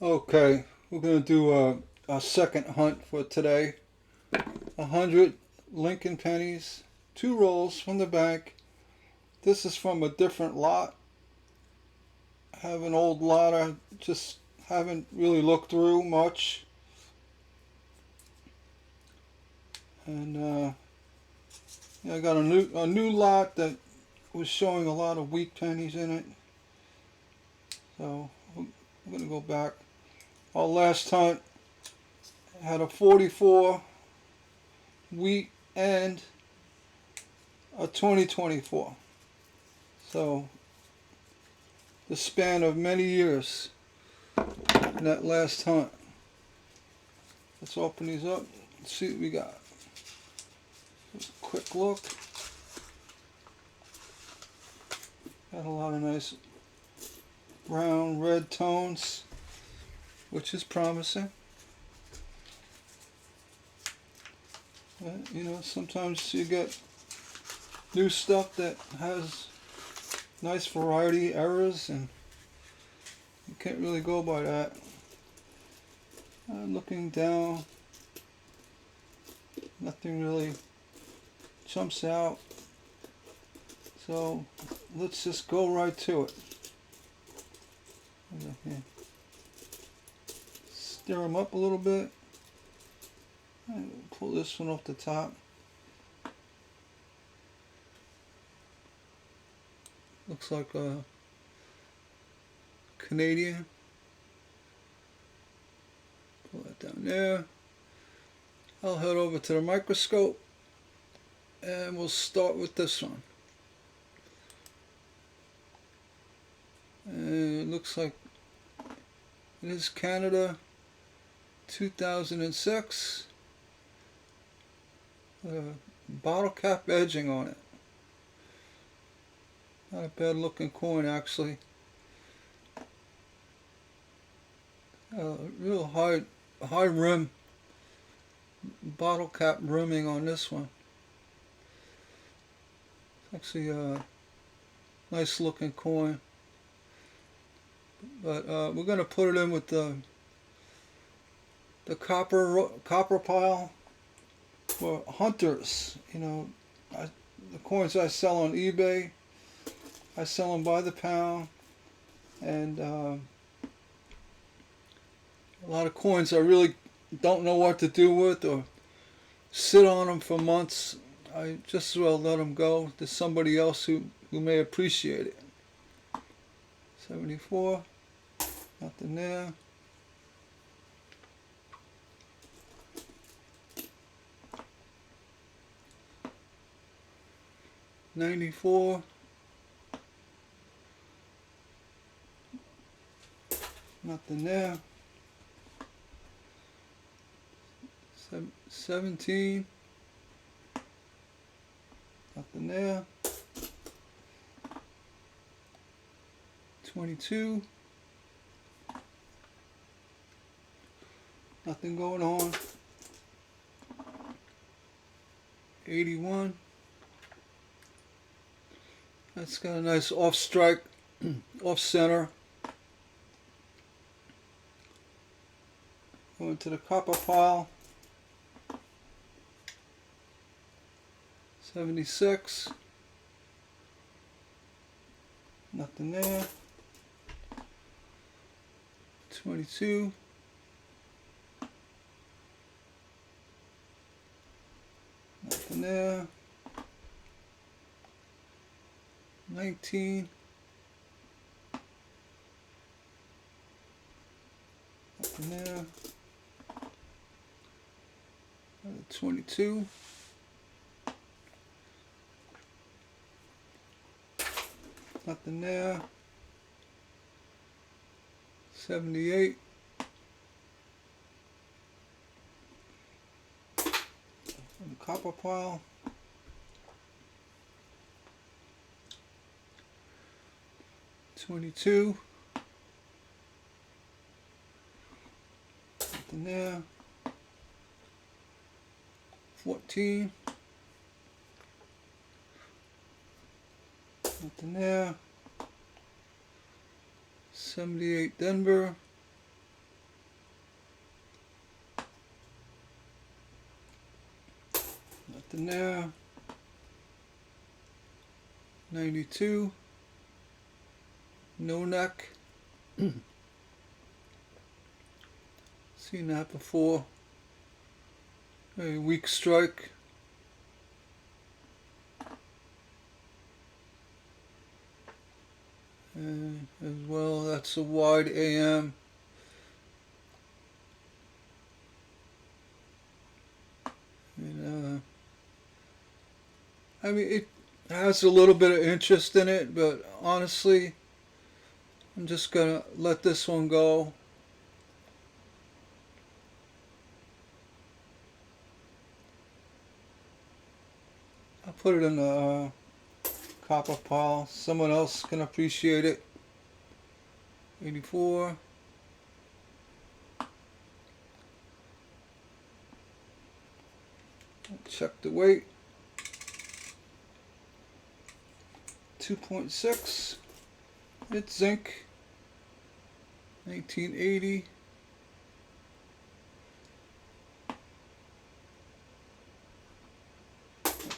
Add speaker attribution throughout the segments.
Speaker 1: Okay, we're gonna do a second hunt for today. 100 Lincoln pennies, two rolls from the bank. This is from a different lot. I have an old lot I just haven't really looked through much, and yeah, I got a new lot that was showing a lot of wheat pennies in it. So I'm gonna go back. Our last hunt had a 44 wheat and a 2024. So the span of many years in that last hunt. Let's open these up and see what we got. Quick look. Got a lot of nice brown red tones, which is promising. You know, sometimes you get new stuff that has nice variety errors, and you can't really go by that. Looking down, nothing really jumps out. So let's just go right to it. Okay. Stir them up a little bit. Pull this one off the top. Looks like a Canadian. Pull that down there. I'll head over to the microscope and we'll start with this one. And it looks like it is Canada 2006. Bottle cap edging on it. Not a bad looking coin, actually. Real high rim, bottle cap rimming on this one. It's actually a nice looking coin. But we're going to put it in with the copper pile for hunters. You know, the coins I sell on eBay, I sell them by the pound, and a lot of coins I really don't know what to do with or sit on them for months. I just as well let them go to somebody else who may appreciate it. 74, nothing there. 94, nothing there. 17, nothing there. 22, nothing going on. 81, that's got a nice off strike, off center. Going to the copper pile. 76, nothing there. 22, nothing there. 19, nothing there. 22, nothing there. 78, in the copper pile. 22, nothing there. 14, nothing there. 78 Denver, Nothing there. 92. No neck. Seen that before. A weak strike. And as well, that's a wide AM. And I mean, it has a little bit of interest in it, but honestly, I'm just gonna let this one go. I'll put it in the copper pile. Someone else can appreciate it. 84. Check the weight. 2.6. It's zinc. 1980.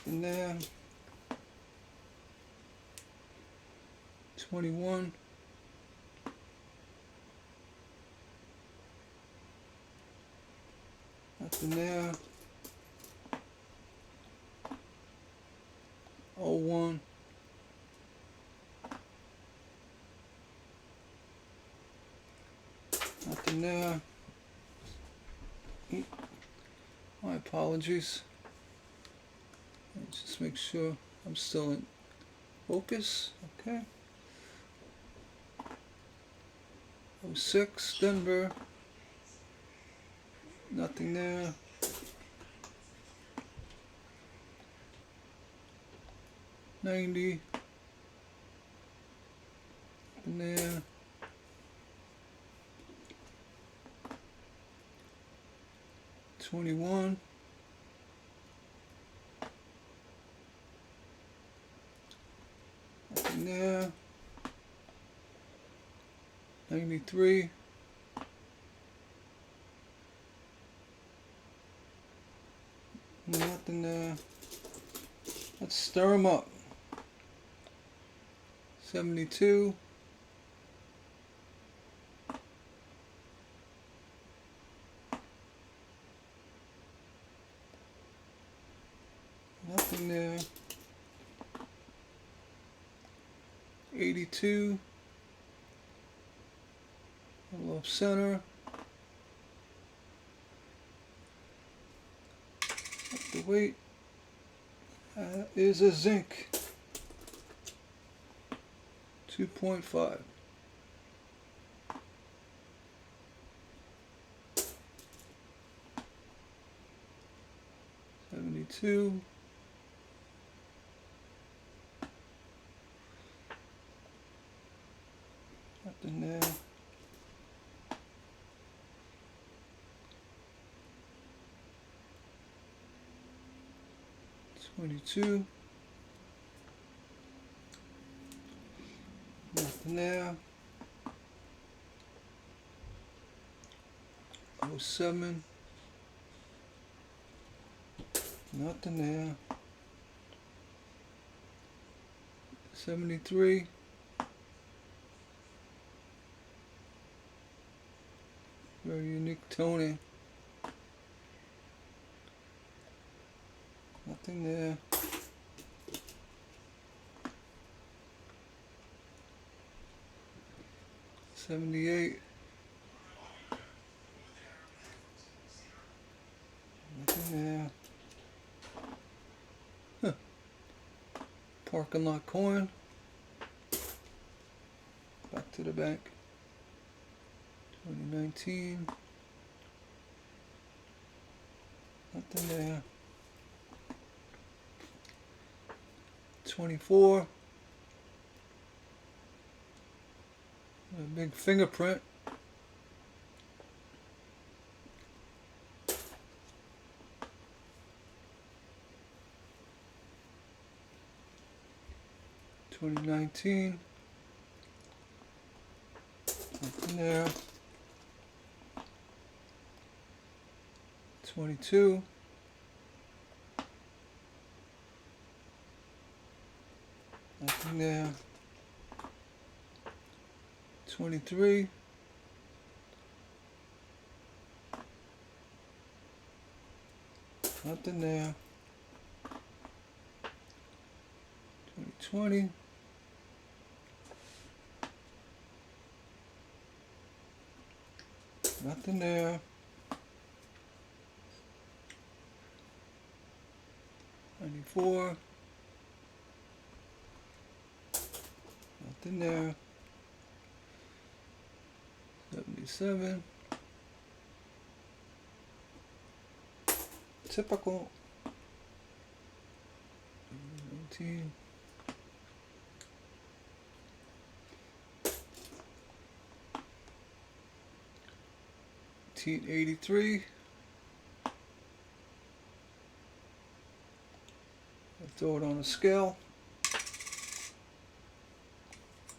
Speaker 1: And then 21. Nothing there. 01. Nothing there. My apologies. Let's just make sure I'm still in focus. Okay. 06, Denver. Nothing there. 90. Nothing there. 21. Nothing there. 93. Nothing there. Let's stir them up. 72. Nothing there. 82. A little center. The weight is a zinc. 2.5. 72. Nothing there. 22. Nothing there. 07. Nothing there. 73. Very unique toning. Nothing there. 78. Nothing there. Huh. Parking lot coin. Back to the bank. 2019. Nothing there. 24. A big fingerprint. $2019. Nothing there. 22. there. 23. Nothing there. 2020. Nothing there. 94. Nothing there. 77. Typical. 19. 1883. Throw it on a scale.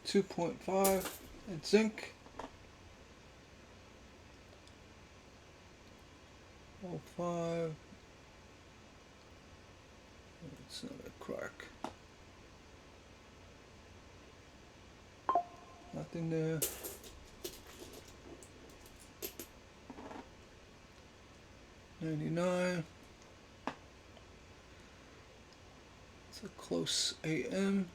Speaker 1: 2.5 at zinc. 05. It's not a crack. Nothing there. 99. It's a close AM.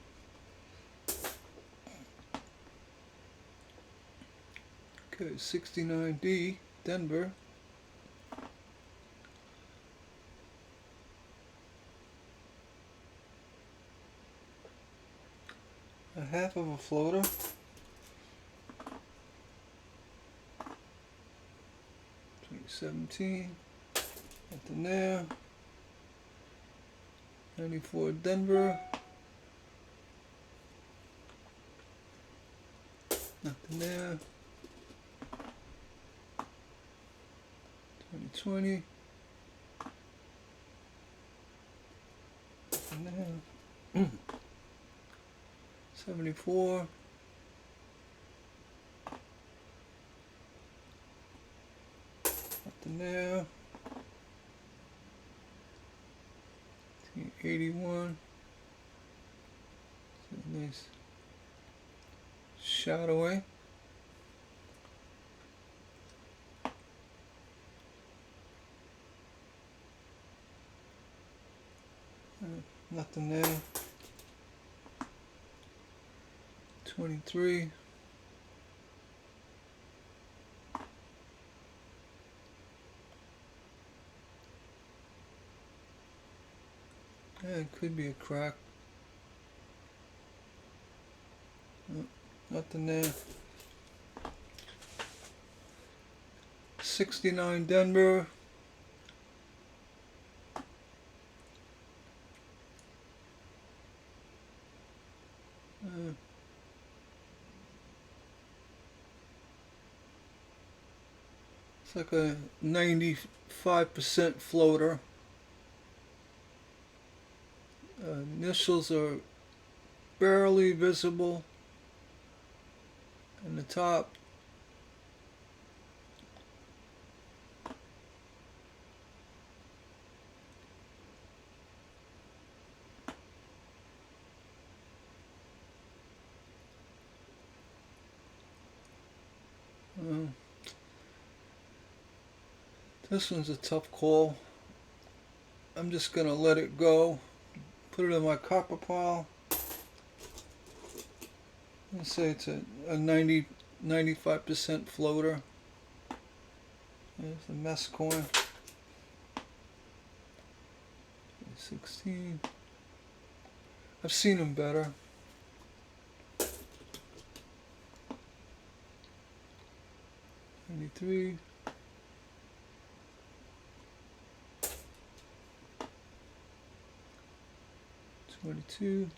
Speaker 1: Okay, 69D, Denver. A half of a floater. 2017. Nothing there. 94 Denver. Nothing there. 2020. Nothing there. 74. Nothing there. 81. Nice shadowing. Nothing there. 23. Yeah, it could be a crack. No, nothing there. 69 Denver. It's like a 95% floater. Initials are barely visible in the top. This one's a tough call. I'm just gonna let it go. Put it in my copper pile. Let's say it's a 95% floater. There's the mess coin. 16. I've seen them better. 93. 22.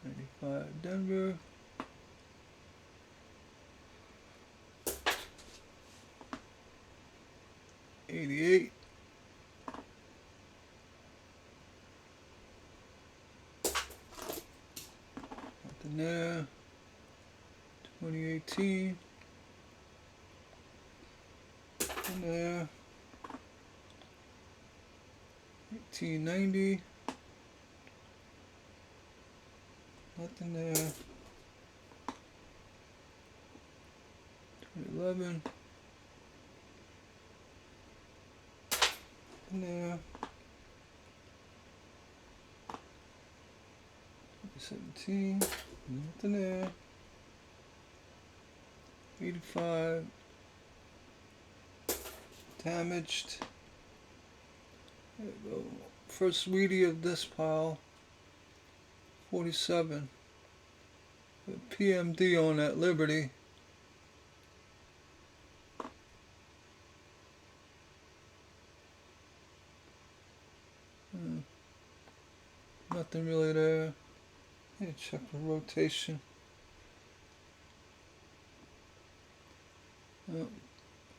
Speaker 1: 95 Denver. 88. Nothing there. 2018. Nothing there. 1890. Nothing there. 2011. Nothing there. 2017. Nothing there. 85. Damaged. There we go. First Wheatie of this pile. 47. PMD on that Liberty. Nothing really there. Check the rotation.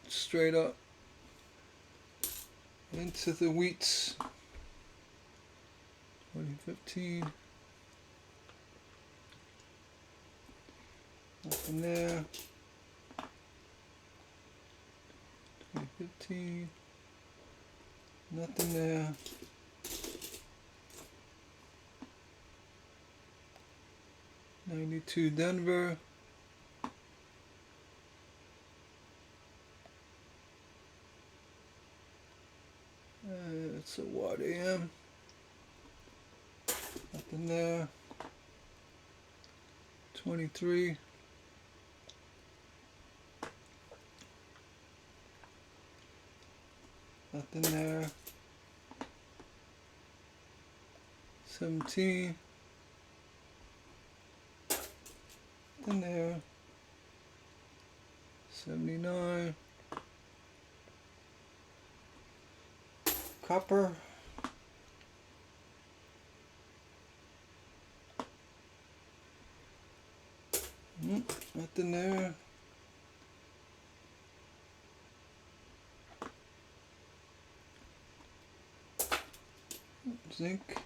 Speaker 1: Straight up into the wheats. 2015. Nothing there. 2015. Nothing there. 92 Denver. It's a Watt AM. Nothing there. 23. Nothing there. 17. Nothing there. 79. Copper. Nothing there. Zinc.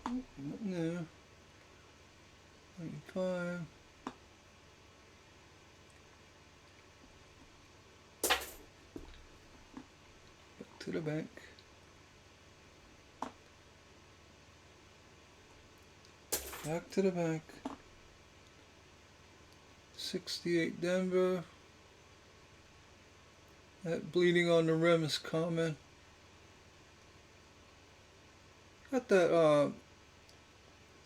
Speaker 1: Nothing there. 95. Back to the bank. Back to the bank. 68 Denver. That bleeding on the rim is common. Got that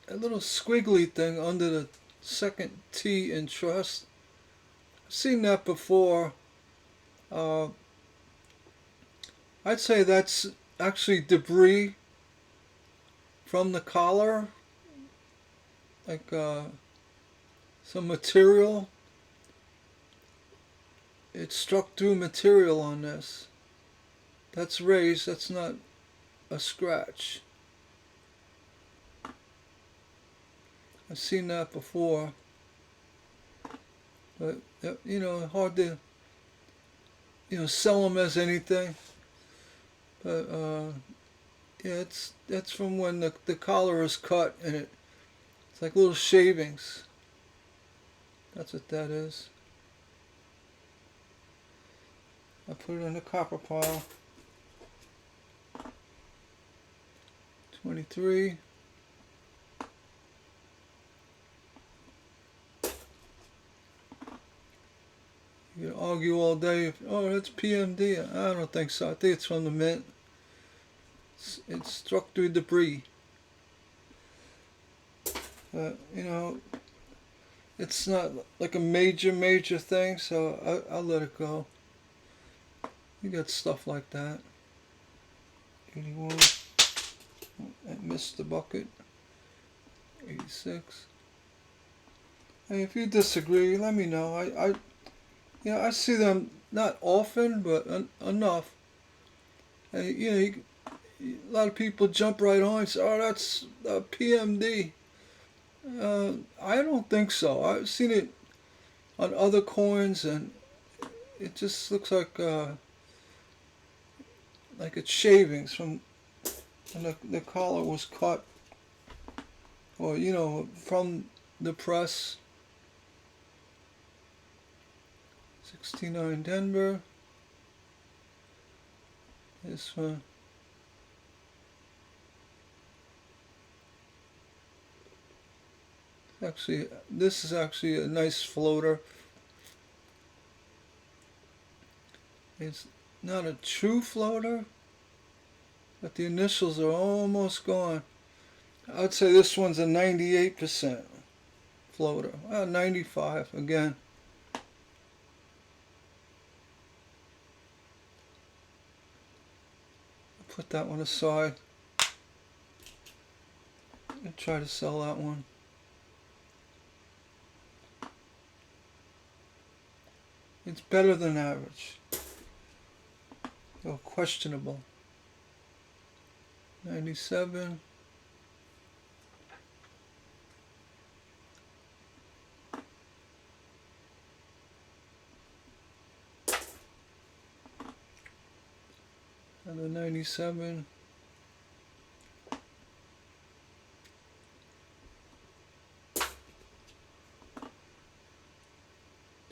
Speaker 1: that little squiggly thing under the second T in trust. I've seen that before. I'd say that's actually debris from the collar, like some material. It struck through material on this. That's raised, that's not a scratch. I've seen that before. But, you know, hard to, you know, sell them as anything. But, yeah, that's from when the collar is cut and it's like little shavings. That's what that is. I put it in the copper pile. 23. You can argue all day, oh, that's PMD. I don't think so. I think it's from the mint. It struck through debris. But, you know, it's not like a major thing, so I'll let it go. You got stuff like that. 81. I missed the bucket. 86. Hey, if you disagree, let me know. You know, I see them not often, but enough. And, you know, a lot of people jump right on and say, "Oh, that's PMD." I don't think so. I've seen it on other coins, and it just looks like it's shavings from when the collar was cut. or from the press. 69 Denver. This one. Actually, this is actually a nice floater. It's not a true floater, but the initials are almost gone. I'd say this one's a 98% floater. 95 again. Put that one aside and try to sell that one. It's better than average, though questionable. 97. Another 97.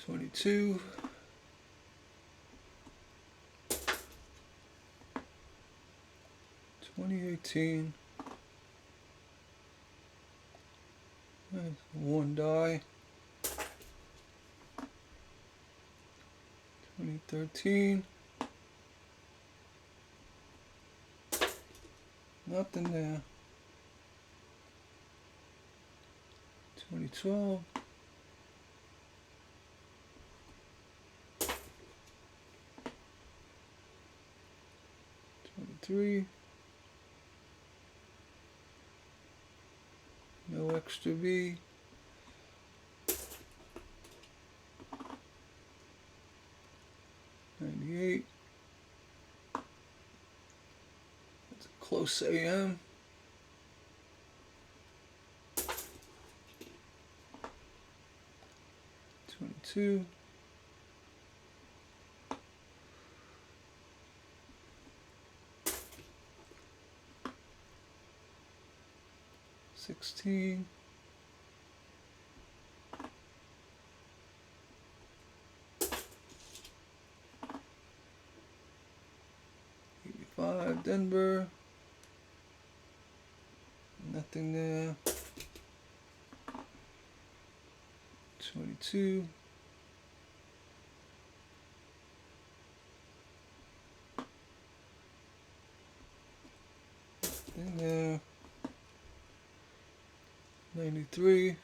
Speaker 1: 22. 2018. One die. 2013. Nothing there. 2012. 23. No extra V. 98. That's a close AM. 22. 16. 85 Denver. Nothing there. 22. 93.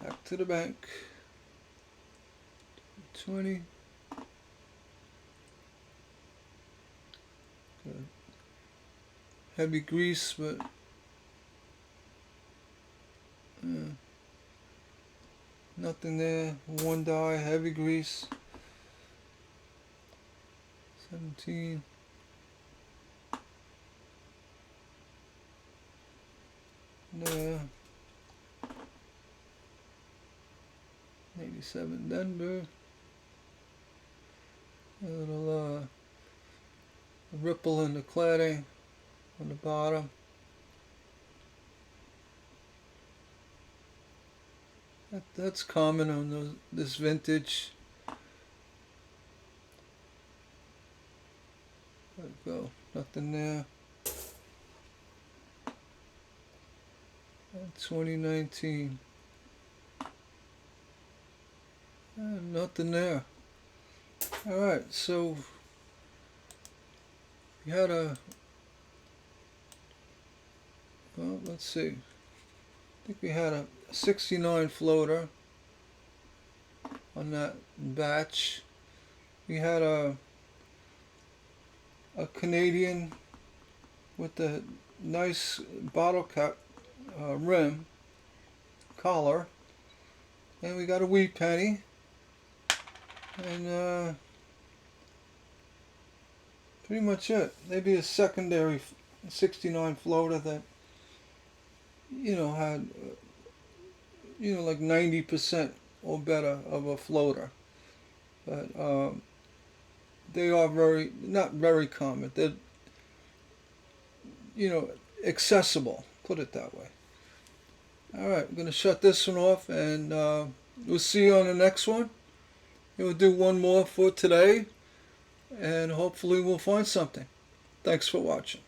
Speaker 1: Back to the bank. 20. Good. Heavy grease, but nothing there. One die, heavy grease. 17. There. 87 Denver. A little ripple in the cladding on the bottom. That's common on this vintage. Let it go. Nothing there. 2019. Nothing there. Alright, so we had well, let's see. I think we had a 69 floater on that batch. We had a Canadian with a nice bottle cap rim collar, and we got a wheat penny, and pretty much it. Maybe a secondary 69 floater that had like 90% or better of a floater, but they are not very common. you know, accessible. Put it that way. All right, I'm going to shut this one off, and we'll see you on the next one. We'll do one more for today, and hopefully we'll find something. Thanks for watching.